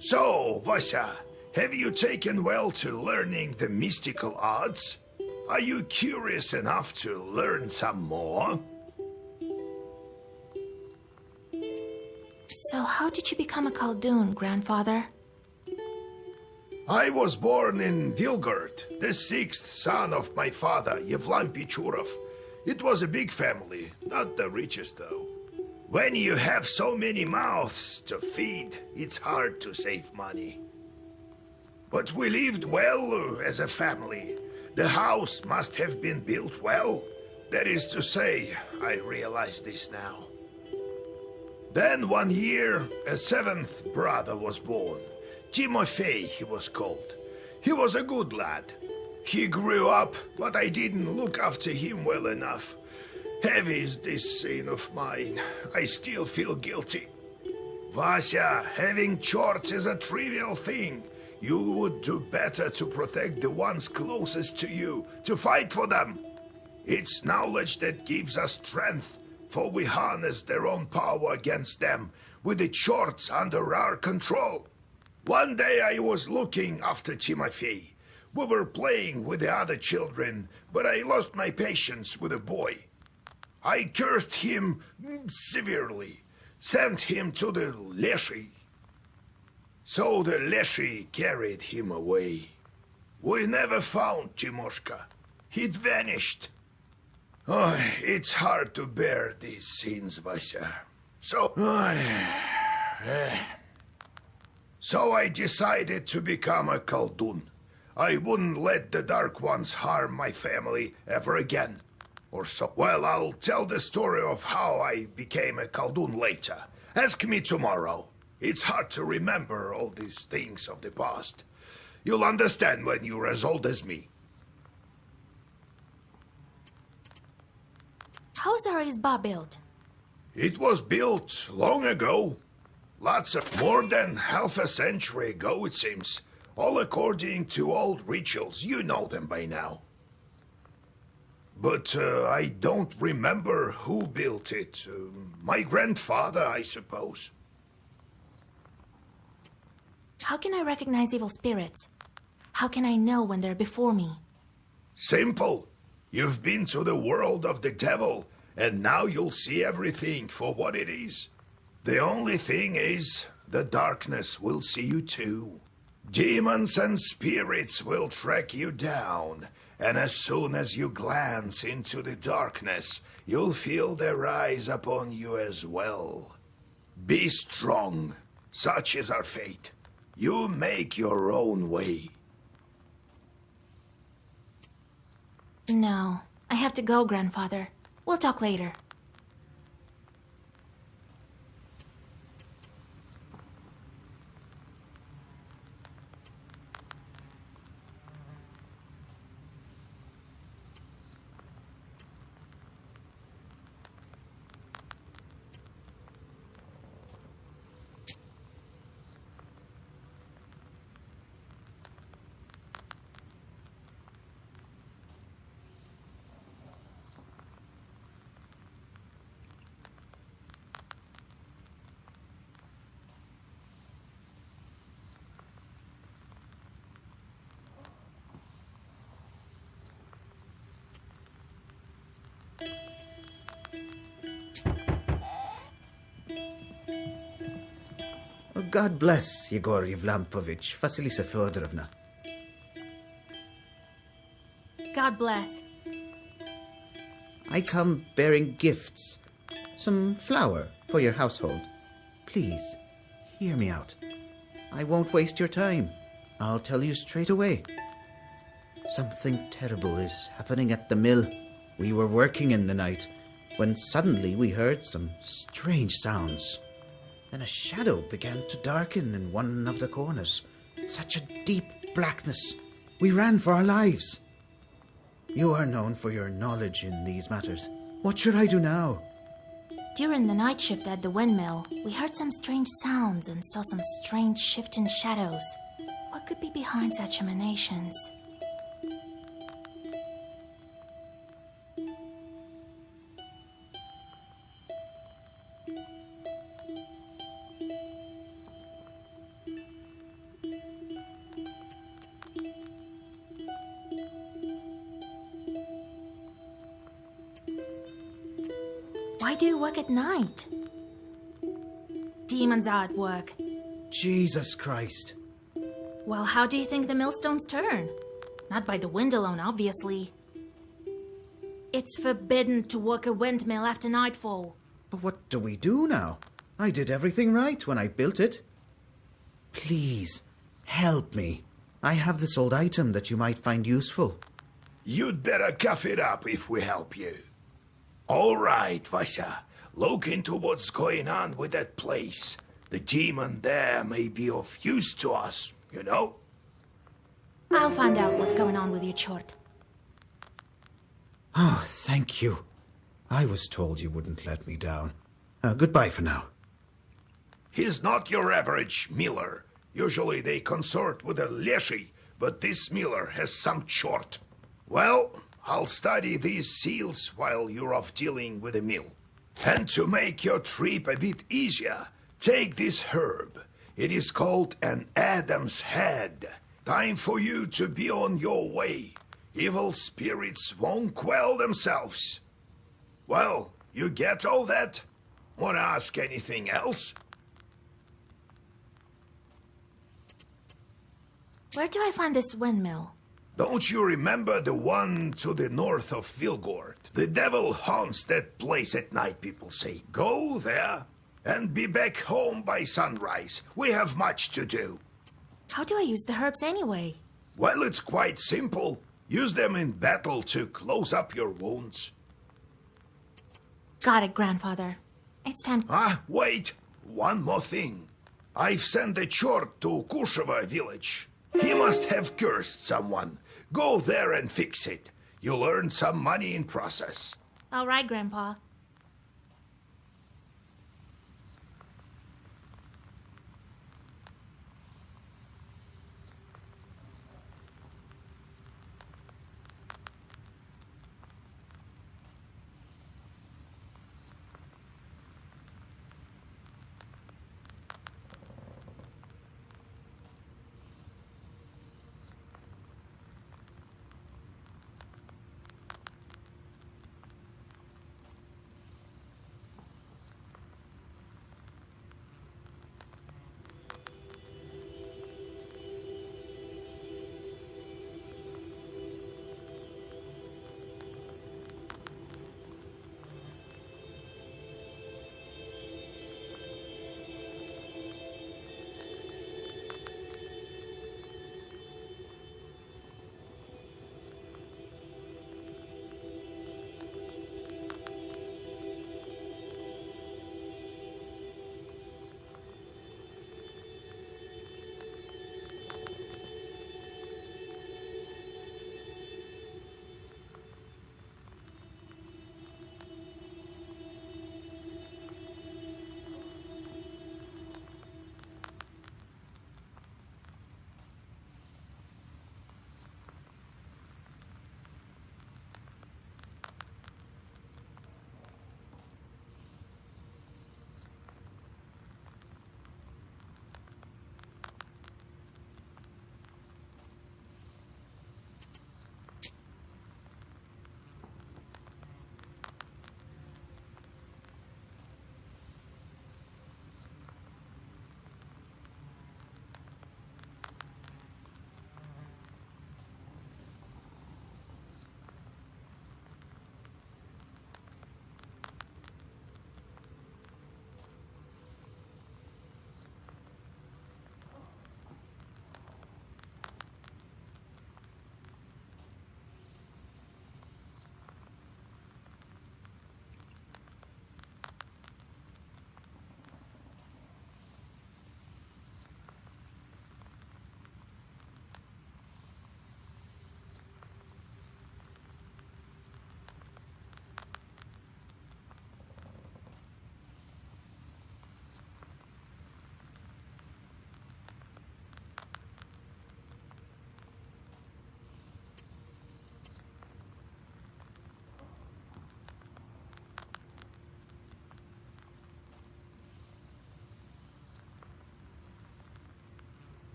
So, Vasya, have you taken well to learning the mystical arts? Are you curious enough to learn some more? So how did you become a Khaldoon, grandfather? I was born in Vilgard, the sixth son of my father, Yevlam Pichurov. It was a big family, not the richest though. When you have so many mouths to feed, it's hard to save money. But we lived well as a family. The house must have been built well. That is to say, I realize this now. Then one year, a seventh brother was born. Timofey, he was called. He was a good lad. He grew up, but I didn't look after him well enough. Heavy is this sin of mine. I still feel guilty. Vasya, having chores is a trivial thing. You would do better to protect the ones closest to you, to fight for them. It's knowledge that gives us strength, for we harness their own power against them, with the chores under our control. One day I was looking after Timofey. We were playing with the other children, but I lost my patience with a boy. I cursed him severely, sent him to the Leshy. So the Leshy carried him away. We never found Timoshka. He'd vanished. Oh, it's hard to bear these scenes, Vasya. So I decided to become a Khaldoon. I wouldn't let the Dark Ones harm my family ever again. Or so. Well, I'll tell the story of how I became a Khaldoon later. Ask me tomorrow. It's hard to remember all these things of the past. You'll understand when you're as old as me. How's our Izba built? It was built long ago. More than half a century ago, it seems. All according to old rituals. You know them by now. But I don't remember who built it. My grandfather, I suppose. How can I recognize evil spirits? How can I know when they're before me? Simple. You've been to the world of the devil, and now you'll see everything for what it is. The only thing is, the darkness will see you too. Demons and spirits will track you down, and as soon as you glance into the darkness, you'll feel their eyes upon you as well. Be strong. Such is our fate. You make your own way. No, I have to go, grandfather. We'll talk later. God bless Yegor Yevlampovich, Vasilisa Fyodorovna. God bless. I come bearing gifts. Some flour for your household. Please, hear me out. I won't waste your time. I'll tell you straight away. Something terrible is happening at the mill. We were working in the night when suddenly we heard some strange sounds. Then a shadow began to darken in one of the corners. Such a deep blackness. We ran for our lives. You are known for your knowledge in these matters. What should I do now? During the night shift at the windmill, we heard some strange sounds and saw some strange shifting shadows. What could be behind such emanations? Why do you work at night? Demons are at work. Jesus Christ. Well, how do you think the millstones turn? Not by the wind alone, obviously. It's forbidden to work a windmill after nightfall. But what do we do now? I did everything right when I built it. Please, help me. I have this old item that you might find useful. You'd better cough it up if we help you. All right, Vasha. Look into what's going on with that place. The demon there may be of use to us, you know? I'll find out what's going on with your chort. Oh, thank you. I was told you wouldn't let me down. Goodbye for now. He's not your average miller. Usually they consort with a leshy, but this miller has some chort. Well, I'll study these seals while you're off dealing with the mill. And to make your trip a bit easier, take this herb. It is called an Adam's Head. Time for you to be on your way. Evil spirits won't quell themselves. Well, you get all that? Wanna ask anything else? Where do I find this windmill? Don't you remember the one to the north of Vilgord? The devil haunts that place at night, people say. Go there and be back home by sunrise. We have much to do. How do I use the herbs anyway? Well, it's quite simple. Use them in battle to close up your wounds. Got it, Grandfather. It's time. Wait. One more thing. I've sent a chort to Kusheva village. He must have cursed someone. Go there and fix it. You'll earn some money in process. All right, Grandpa.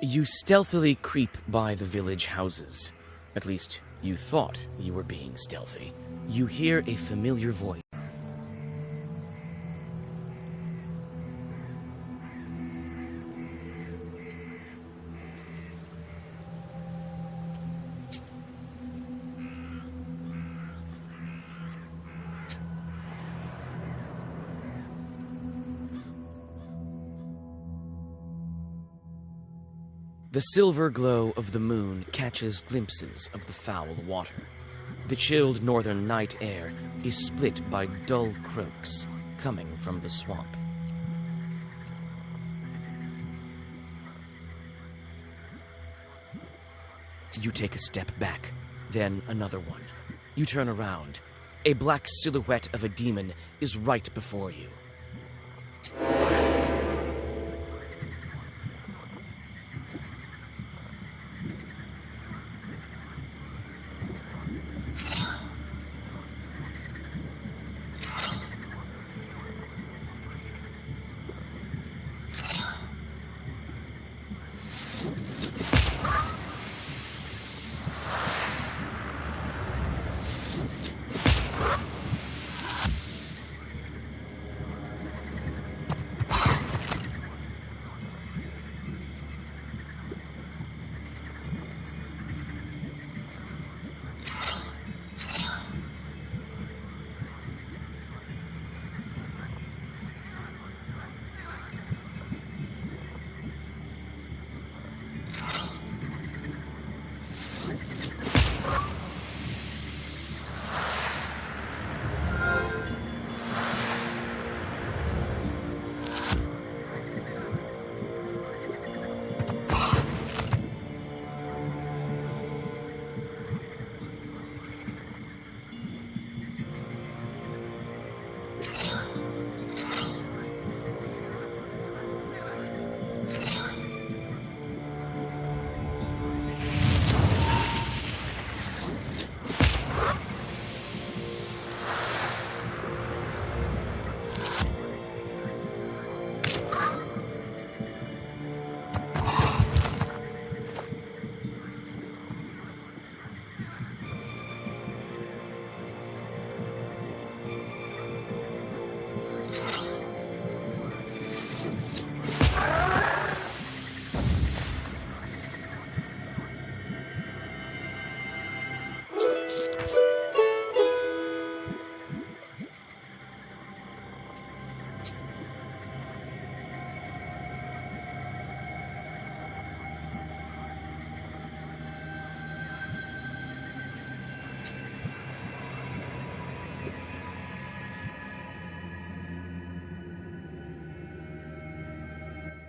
You stealthily creep by the village houses. At least, you thought you were being stealthy. You hear a familiar voice. The silver glow of the moon catches glimpses of the foul water. The chilled northern night air is split by dull croaks coming from the swamp. You take a step back, then another one. You turn around. A black silhouette of a demon is right before you.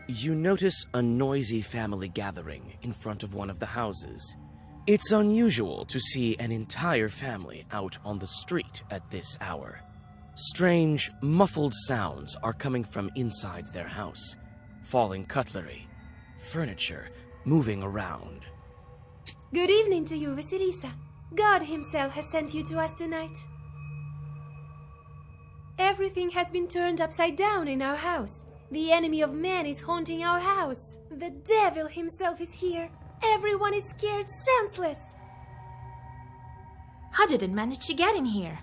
You notice a noisy family gathering in front of one of the houses. It's unusual to see an entire family out on the street at this hour. Strange, muffled sounds are coming from inside their house. Falling cutlery, furniture moving around. Good evening to you, Vasilisa. God himself has sent you to us tonight. Everything has been turned upside down in our house. The enemy of man is haunting our house. The devil himself is here. Everyone is scared senseless. How did it manage to get in here?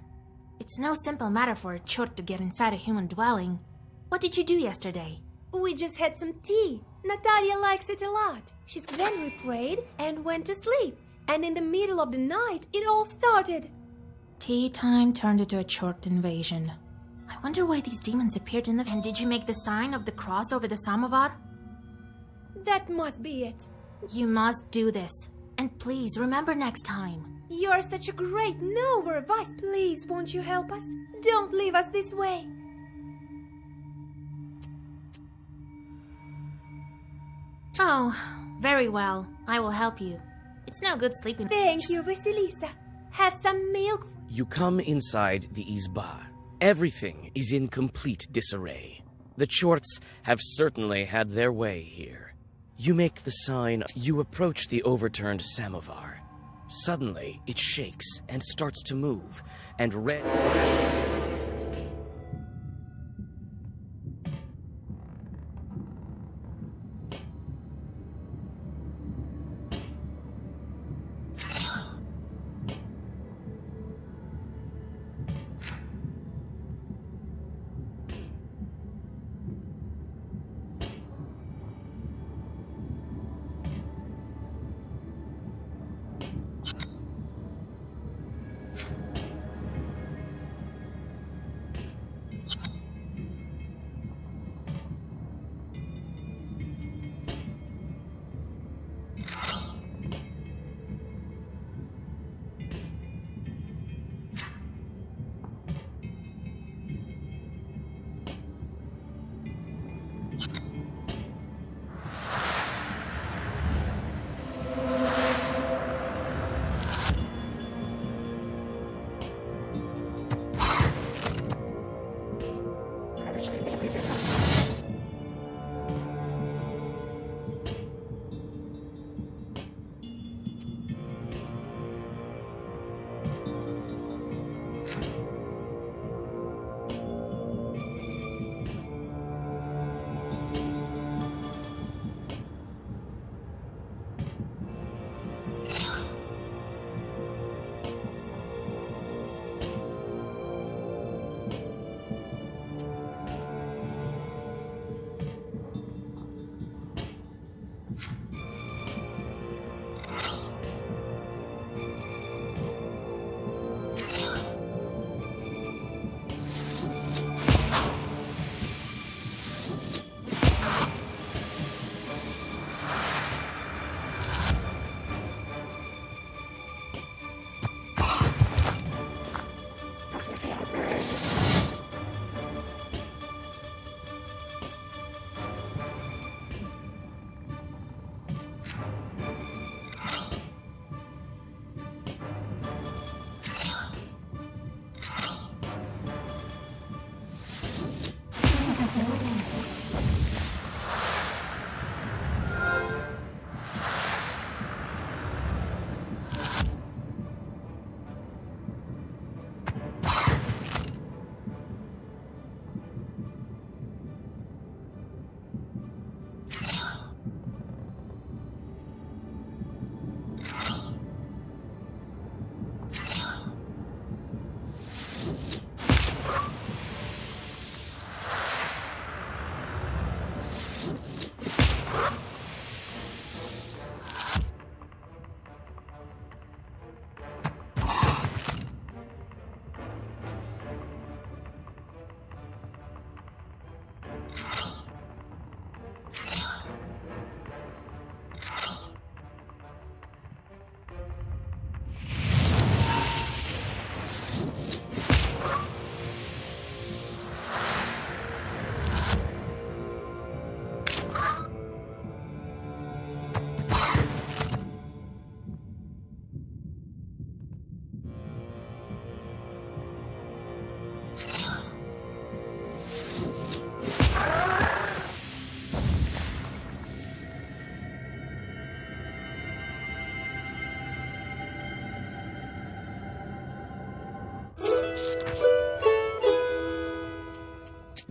It's no simple matter for a chort to get inside a human dwelling. What did you do yesterday? We just had some tea. Natalia likes it a lot. Then we prayed and went to sleep. And in the middle of the night, it all started. Tea time turned into a chort invasion. I wonder why these demons appeared in the... And did you make the sign of the cross over the samovar? That must be it. You must do this. And please, remember next time. You're such a great knower of us. Please, won't you help us? Don't leave us this way. Oh, very well. I will help you. It's no good sleeping... Thank you, Vasilisa. Have some milk. You come inside the izba. Everything is in complete disarray. The chorts have certainly had their way here. You make the sign. You approach the overturned samovar. Suddenly, it shakes and starts to move, and red...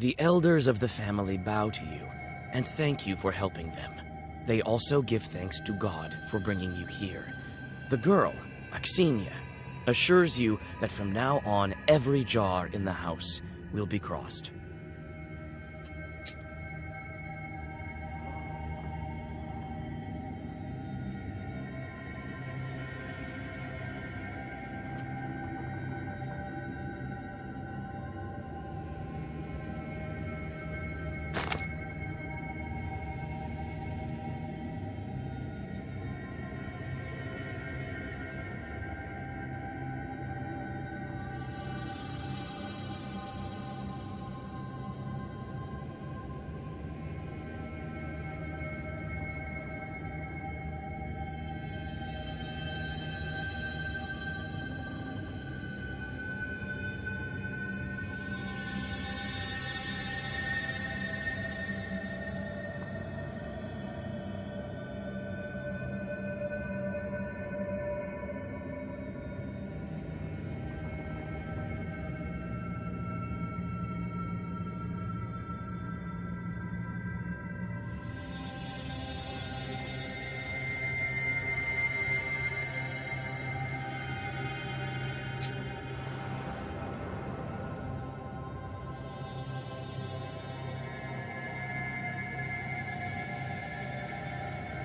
The elders of the family bow to you and thank you for helping them. They also give thanks to God for bringing you here. The girl, Axinia, assures you that from now on every jar in the house will be crossed.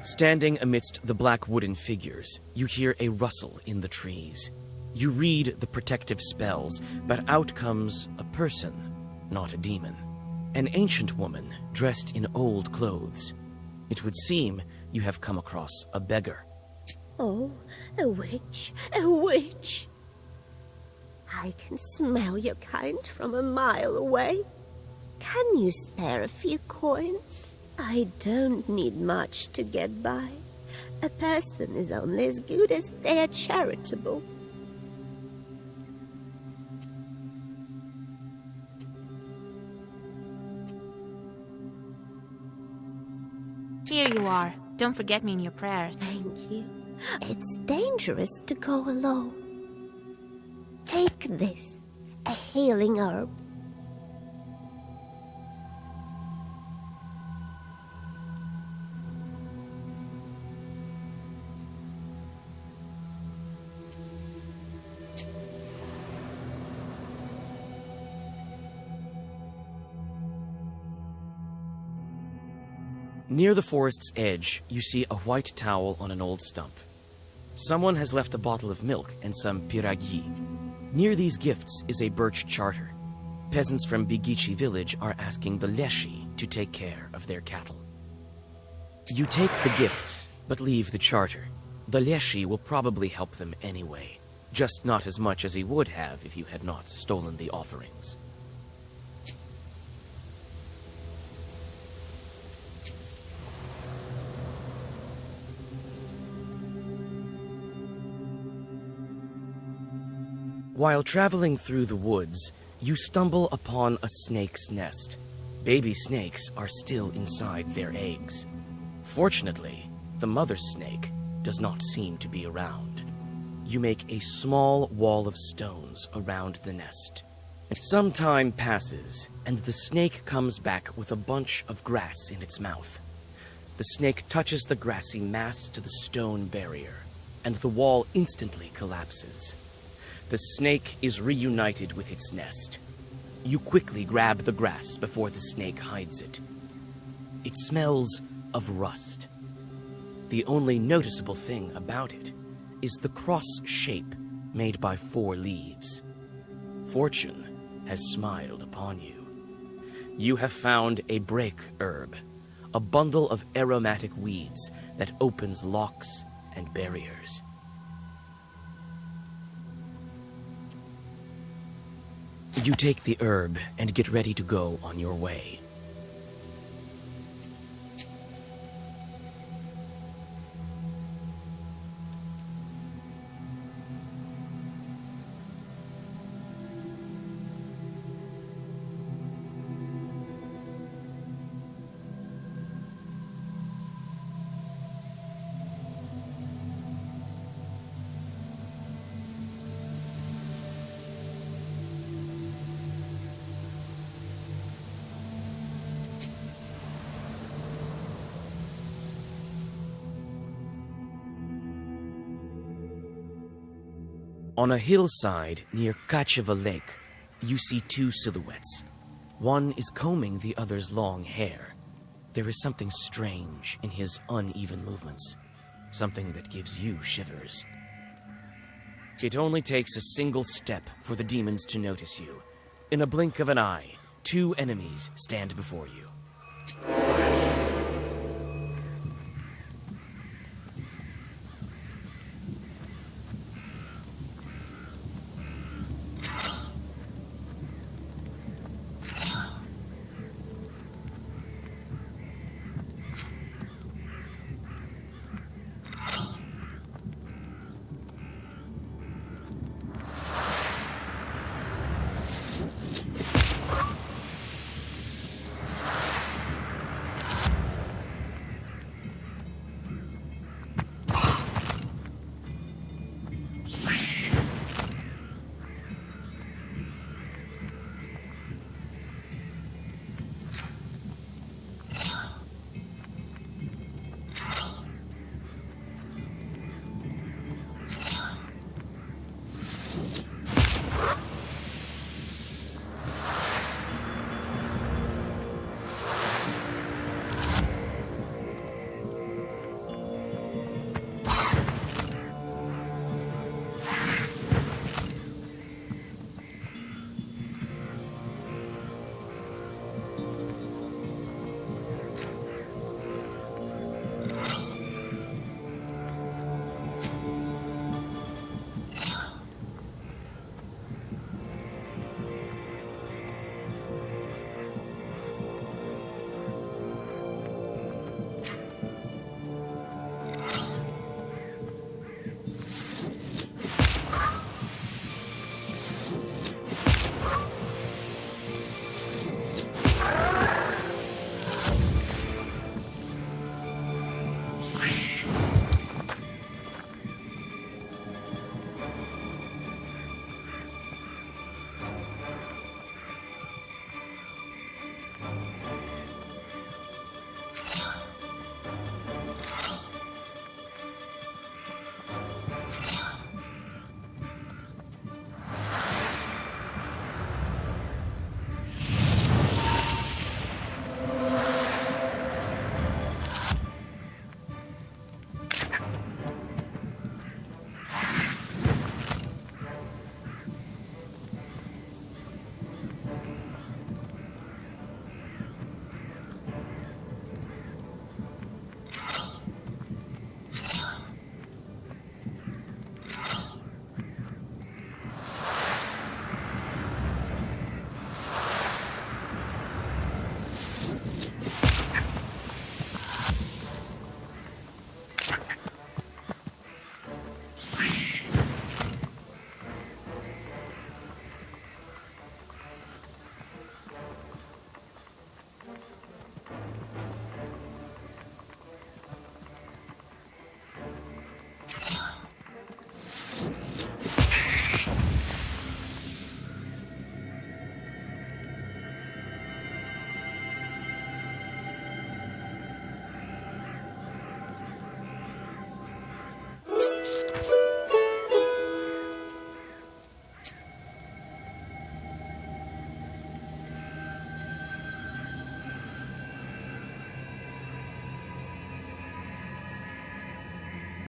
Standing amidst the black wooden figures, you hear a rustle in the trees. You read the protective spells, but out comes a person, not a demon. An ancient woman dressed in old clothes. It would seem you have come across a beggar. Oh, a witch, a witch. I can smell your kind from a mile away. Can you spare a few coins? I don't need much to get by. A person is only as good as they are charitable. Here you are. Don't forget me in your prayers. Thank you. It's dangerous to go alone. Take this, a healing herb. Near the forest's edge, you see a white towel on an old stump. Someone has left a bottle of milk and some piragi. Near these gifts is a birch charter. Peasants from Bigichi village are asking the Leshi to take care of their cattle. You take the gifts, but leave the charter. The Leshi will probably help them anyway, just not as much as he would have if you had not stolen the offerings. While traveling through the woods, you stumble upon a snake's nest. Baby snakes are still inside their eggs. Fortunately, the mother snake does not seem to be around. You make a small wall of stones around the nest. Some time passes, and the snake comes back with a bunch of grass in its mouth. The snake touches the grassy mass to the stone barrier, and the wall instantly collapses. The snake is reunited with its nest. You quickly grab the grass before the snake hides it. It smells of rust. The only noticeable thing about it is the cross shape made by 4 leaves. Fortune has smiled upon you. You have found a break herb, a bundle of aromatic weeds that opens locks and barriers. You take the herb and get ready to go on your way. On a hillside near Kacheva Lake, you see 2 silhouettes. One is combing the other's long hair. There is something strange in his uneven movements, something that gives you shivers. It only takes a single step for the demons to notice you. In a blink of an eye, 2 enemies stand before you.